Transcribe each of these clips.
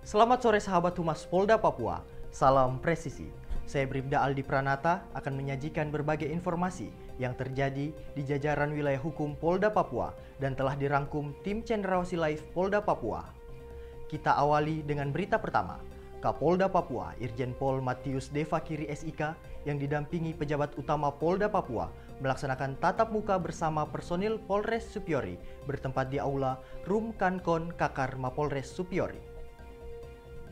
Selamat sore sahabat Humas Polda Papua, salam presisi. Saya Bribda Aldi Pranata akan menyajikan berbagai informasi yang terjadi di jajaran wilayah hukum Polda Papua dan telah dirangkum tim Cendrawasih Live Polda Papua. Kita awali dengan berita pertama. Kapolda Papua Irjen Pol Matius Devakiri SIK yang didampingi pejabat utama Polda Papua melaksanakan tatap muka bersama personil Polres Supiori bertempat di aula Rum Kankon Kakar Mapolres Supiori.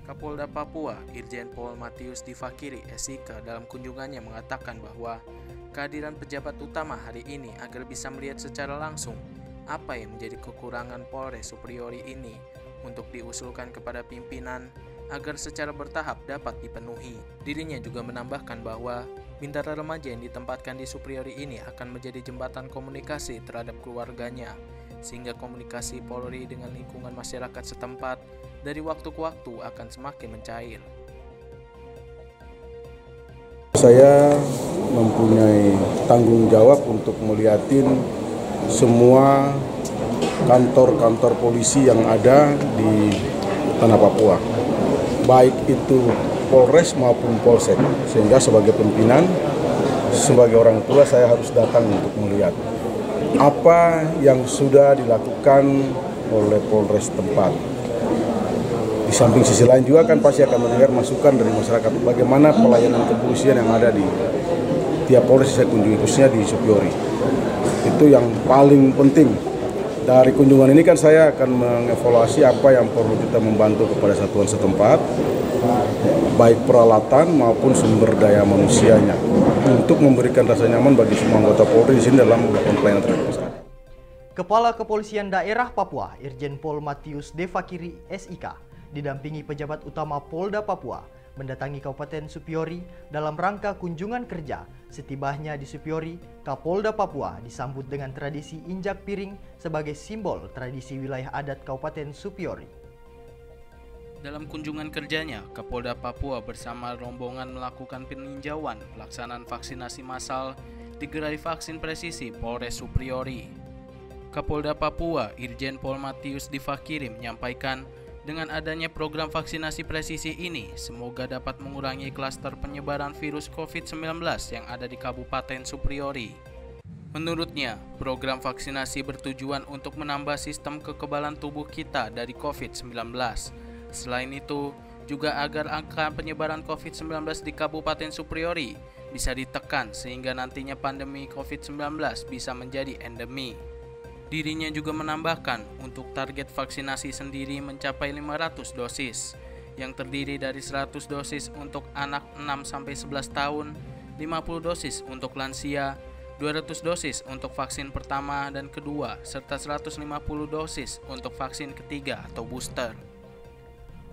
Kapolda Papua Irjen Pol Matius Devakiri SIK dalam kunjungannya mengatakan bahwa kehadiran pejabat utama hari ini agar bisa melihat secara langsung apa yang menjadi kekurangan Polres Supiori ini untuk diusulkan kepada pimpinan agar secara bertahap dapat dipenuhi. Dirinya juga menambahkan bahwa bintara remaja yang ditempatkan di Supiori ini akan menjadi jembatan komunikasi terhadap keluarganya, sehingga komunikasi Polri dengan lingkungan masyarakat setempat dari waktu ke waktu akan semakin mencair. Saya mempunyai tanggung jawab untuk melihatin semua kantor-kantor polisi yang ada di tanah Papua, baik itu Polres maupun Polsek, sehingga sebagai pimpinan, sebagai orang tua saya harus datang untuk melihat apa yang sudah dilakukan oleh Polres tempat. Di samping sisi lain juga kan pasti akan mendengar masukan dari masyarakat bagaimana pelayanan kepolisian yang ada di tiap Polres saya kunjungi, khususnya di Supiori. Itu yang paling penting. Dari kunjungan ini kan saya akan mengevaluasi apa yang perlu kita membantu kepada satuan setempat, baik peralatan maupun sumber daya manusianya, untuk memberikan rasa nyaman bagi semua anggota Polri di sini dalam melakukan pelayanan terhadap masyarakat. Kepala Kepolisian Daerah Papua Irjen Pol Matius Devakiri SIK didampingi pejabat utama Polda Papua mendatangi Kabupaten Supiori dalam rangka kunjungan kerja. Setibanya di Supiori, Kapolda Papua disambut dengan tradisi injak piring sebagai simbol tradisi wilayah adat Kabupaten Supiori. Dalam kunjungan kerjanya, Kapolda Papua bersama rombongan melakukan peninjauan pelaksanaan vaksinasi massal di Gerai Vaksin Presisi Polres Supiori. Kapolda Papua Irjen Pol Matius Devakiri menyampaikan dengan adanya program vaksinasi presisi ini, semoga dapat mengurangi klaster penyebaran virus COVID-19 yang ada di Kabupaten Supiori. Menurutnya, program vaksinasi bertujuan untuk menambah sistem kekebalan tubuh kita dari COVID-19. Selain itu, juga agar angka penyebaran COVID-19 di Kabupaten Supiori bisa ditekan sehingga nantinya pandemi COVID-19 bisa menjadi endemi. Dirinya juga menambahkan untuk target vaksinasi sendiri mencapai 500 dosis yang terdiri dari 100 dosis untuk anak 6-11 tahun, 50 dosis untuk lansia, 200 dosis untuk vaksin pertama dan kedua, serta 150 dosis untuk vaksin ketiga atau booster.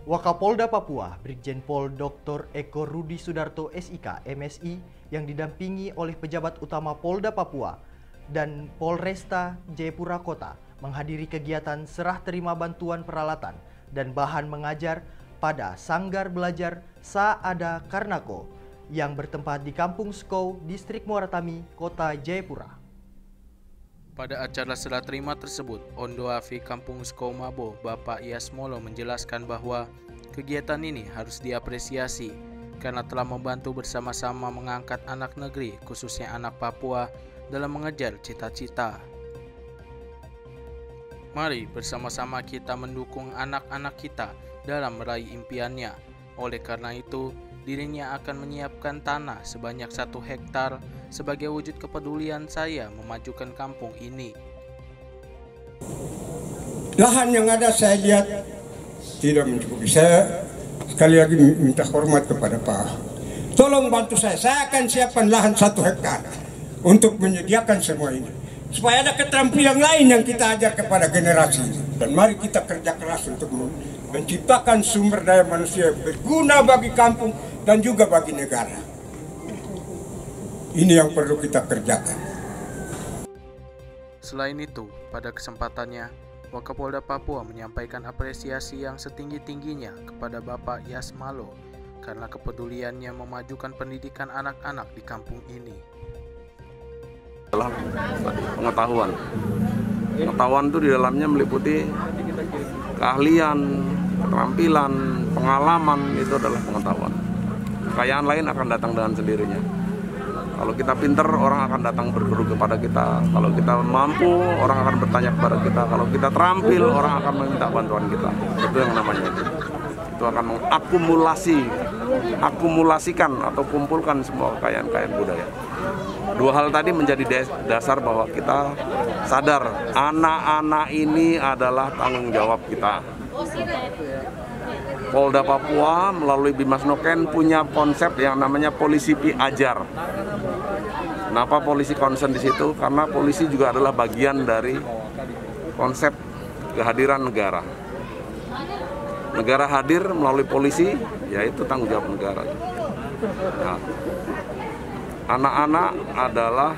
Wakapolda Papua Brigjen Pol Dr. Eko Rudi Sudarto SIK MSI yang didampingi oleh pejabat utama Polda Papua dan Polresta Jayapura Kota menghadiri kegiatan serah terima bantuan peralatan dan bahan mengajar pada Sanggar Belajar Saada Karnako yang bertempat di Kampung Skou, Distrik Muaratami, Kota Jayapura. Pada acara serah terima tersebut, Ondo Afi Kampung Skou Mabo, Bapak Yasmolo menjelaskan bahwa kegiatan ini harus diapresiasi karena telah membantu bersama-sama mengangkat anak negeri, khususnya anak Papua, dalam mengejar cita-cita. Mari bersama-sama kita mendukung anak-anak kita dalam meraih impiannya. Oleh karena itu, dirinya akan menyiapkan tanah sebanyak 1 hektar sebagai wujud kepedulian saya memajukan kampung ini. Lahan yang ada saya lihat tidak mencukupi. Saya sekali lagi minta hormat kepada Pak. Tolong bantu saya akan siapkan lahan 1 hektar untuk menyediakan semua ini, supaya ada keterampilan lain yang kita ajar kepada generasi. Dan mari kita kerja keras untuk menciptakan sumber daya manusia yang berguna bagi kampung dan juga bagi negara. Ini yang perlu kita kerjakan. Selain itu, pada kesempatannya, Wakapolda Papua menyampaikan apresiasi yang setinggi-tingginya kepada Bapak Yasmalo karena kepeduliannya memajukan pendidikan anak-anak di kampung ini. Adalah pengetahuan. Pengetahuan itu di dalamnya meliputi keahlian, keterampilan, pengalaman itu adalah pengetahuan. Kekayaan lain akan datang dengan sendirinya. Kalau kita pinter, orang akan datang berguru kepada kita. Kalau kita mampu, orang akan bertanya kepada kita. Kalau kita terampil, orang akan meminta bantuan kita. Itu yang namanya itu akan mengakumulasikan atau kumpulkan semua kekayaan budaya. Dua hal tadi menjadi dasar bahwa kita sadar anak-anak ini adalah tanggung jawab kita. Polda Papua melalui Bimas Noken punya konsep yang namanya polisi ajar. Kenapa polisi concern di situ? Karena polisi juga adalah bagian dari konsep kehadiran negara. Negara hadir melalui polisi, yaitu tanggung jawab negara. Nah, anak-anak adalah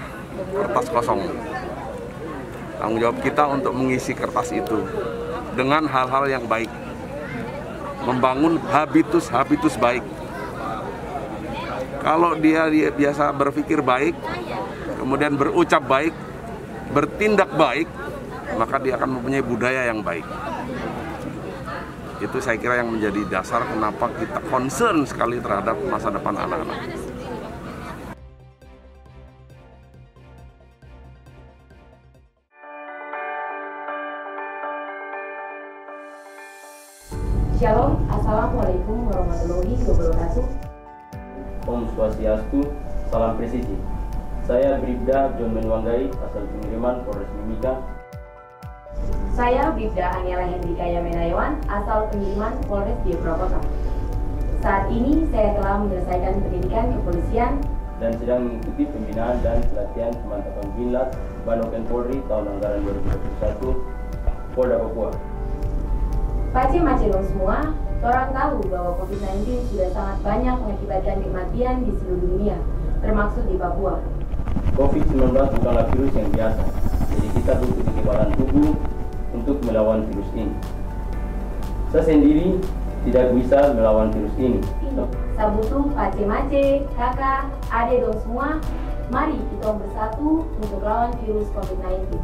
kertas kosong. Tanggung jawab kita untuk mengisi kertas itu dengan hal-hal yang baik. Membangun habitus baik. Kalau dia biasa berpikir baik, kemudian berucap baik, bertindak baik, maka dia akan mempunyai budaya yang baik. Itu saya kira yang menjadi dasar kenapa kita concern sekali terhadap masa depan anak-anak. Shalom, Assalamualaikum warahmatullahi wabarakatuh. Om Swastiastu, salam presisi. Saya Bribda John Menwanggai, asal pengiriman Polres Mimika. Saya Bribda Angela Hendrika Yamenayawan, asal pengiriman Polres Jayapura. Saat ini saya telah menyelesaikan pendidikan kepolisian dan sedang mengikuti pembinaan dan pelatihan pemantapan Binlat Banoken Polri tahun anggaran 2021 Polda Papua. Pace-mace dong semua, orang tahu bahwa COVID-19 sudah sangat banyak mengakibatkan kematian di seluruh dunia, termasuk di Papua. COVID-19 bukanlah virus yang biasa, jadi kita butuh kekebalan tubuh untuk melawan virus ini. Saya sendiri tidak bisa melawan virus ini. Saya butuh pace-mace, kakak, adik dong semua, mari kita bersatu untuk lawan virus COVID-19.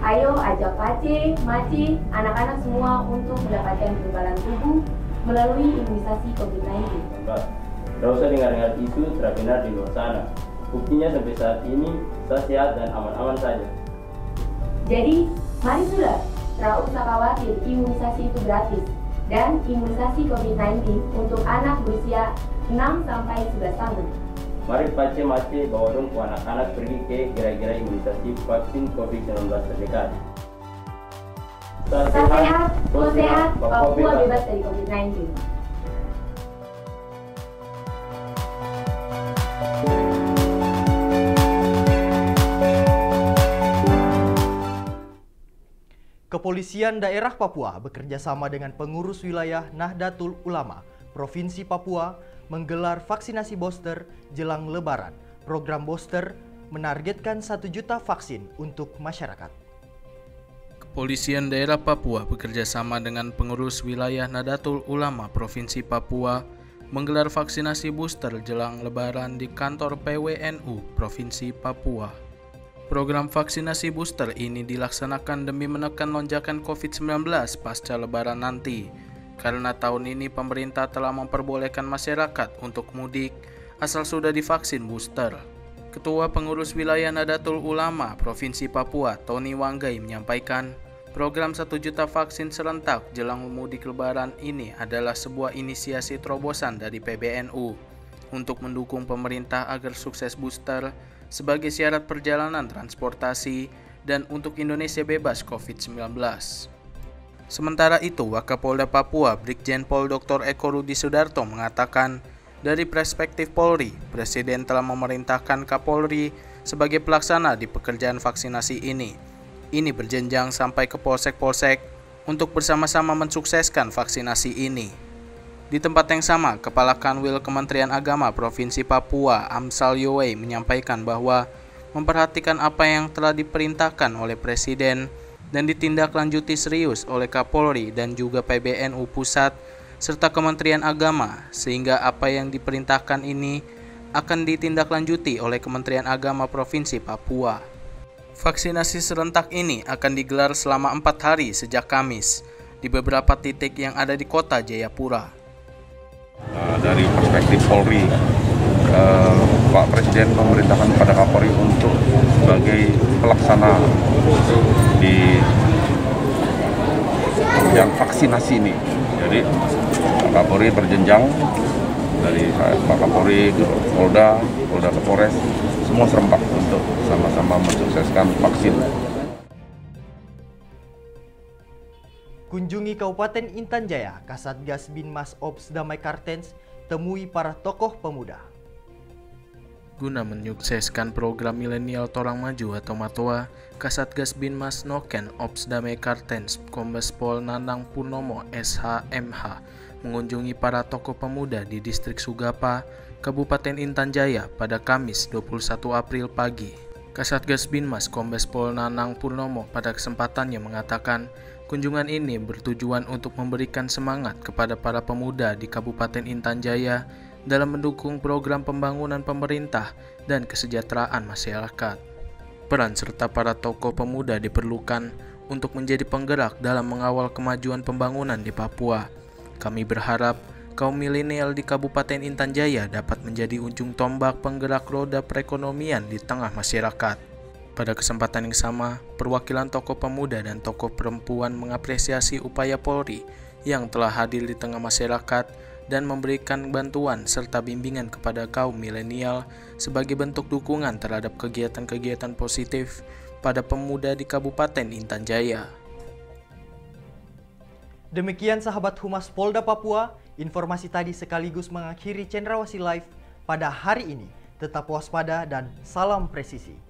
Ayo ajak pace, mace, anak-anak semua untuk mendapatkan kekebalan tubuh melalui imunisasi COVID-19. Tidak usah dengar-dengar isu terbenar di luar sana. Buktinya sampai saat ini saya sehat dan aman-aman saja. Jadi, mari sudah, tidak usah khawatir, imunisasi itu gratis. Dan imunisasi COVID-19 untuk anak berusia 6-11 tahun. Mari pace-mace bawa dong anak-anak pergi ke gerai-gerai imunisasi vaksin COVID-19 terdekat. Sehat, sehat, Papua bebas dari COVID-19. Kepolisian Daerah Papua bekerja sama dengan pengurus wilayah Nahdlatul Ulama Provinsi Papua menggelar vaksinasi booster jelang Lebaran. Program booster menargetkan 1 juta vaksin untuk masyarakat. Kepolisian Daerah Papua bekerja sama dengan pengurus wilayah Nahdlatul Ulama Provinsi Papua menggelar vaksinasi booster jelang Lebaran di kantor PWNU Provinsi Papua. Program vaksinasi booster ini dilaksanakan demi menekan lonjakan COVID-19 pasca Lebaran nanti, karena tahun ini pemerintah telah memperbolehkan masyarakat untuk mudik asal sudah divaksin booster. Ketua Pengurus Wilayah Nahdlatul Ulama Provinsi Papua, Tony Wanggai, menyampaikan, program 1 juta vaksin serentak jelang mudik Lebaran ini adalah sebuah inisiasi terobosan dari PBNU untuk mendukung pemerintah agar sukses booster sebagai syarat perjalanan transportasi dan untuk Indonesia bebas COVID-19. Sementara itu, Wakapolda Papua Brigjen Pol Dr. Eko Rudi Sudarto mengatakan, dari perspektif Polri, Presiden telah memerintahkan Kapolri sebagai pelaksana di pekerjaan vaksinasi ini. Ini berjenjang sampai ke polsek-polsek untuk bersama-sama mensukseskan vaksinasi ini. Di tempat yang sama, Kepala Kanwil Kementerian Agama Provinsi Papua, Amsal Yowei, menyampaikan bahwa memperhatikan apa yang telah diperintahkan oleh Presiden dan ditindaklanjuti serius oleh Kapolri dan juga PBNU Pusat serta Kementerian Agama, sehingga apa yang diperintahkan ini akan ditindaklanjuti oleh Kementerian Agama Provinsi Papua. Vaksinasi serentak ini akan digelar selama 4 hari sejak Kamis, di beberapa titik yang ada di kota Jayapura. Dari perspektif Polri, Pak Presiden memerintahkan pada Kapolri untuk sebagai pelaksana di yang vaksinasi ini. Jadi Pak Kapolri berjenjang dari Pak Kapolri ke Polda ke Polres, semua serempak untuk sama-sama mensukseskan vaksin. Kunjungi Kabupaten Intan Jaya, Kasatgas Binmas Ops Damai Kartens, temui para tokoh pemuda. Guna menyukseskan program Milenial Torang Maju atau MATOA, Kasatgas Binmas Noken Ops Damai Kartens Kombes Pol Nanang Purnomo SH.MH mengunjungi para tokoh pemuda di Distrik Sugapa, Kabupaten Intan Jaya pada Kamis 21 April pagi. Kasatgas Binmas Kombes Pol Nanang Purnomo pada kesempatannya mengatakan, kunjungan ini bertujuan untuk memberikan semangat kepada para pemuda di Kabupaten Intan Jaya dalam mendukung program pembangunan pemerintah dan kesejahteraan masyarakat. Peran serta para tokoh pemuda diperlukan untuk menjadi penggerak dalam mengawal kemajuan pembangunan di Papua. Kami berharap kaum milenial di Kabupaten Intan Jaya dapat menjadi ujung tombak penggerak roda perekonomian di tengah masyarakat. Pada kesempatan yang sama, perwakilan tokoh pemuda dan tokoh perempuan mengapresiasi upaya Polri yang telah hadir di tengah masyarakat dan memberikan bantuan serta bimbingan kepada kaum milenial sebagai bentuk dukungan terhadap kegiatan-kegiatan positif pada pemuda di Kabupaten Intan Jaya. Demikian sahabat Humas Polda Papua, informasi tadi sekaligus mengakhiri Cendrawasih Live pada hari ini. Tetap waspada dan salam presisi.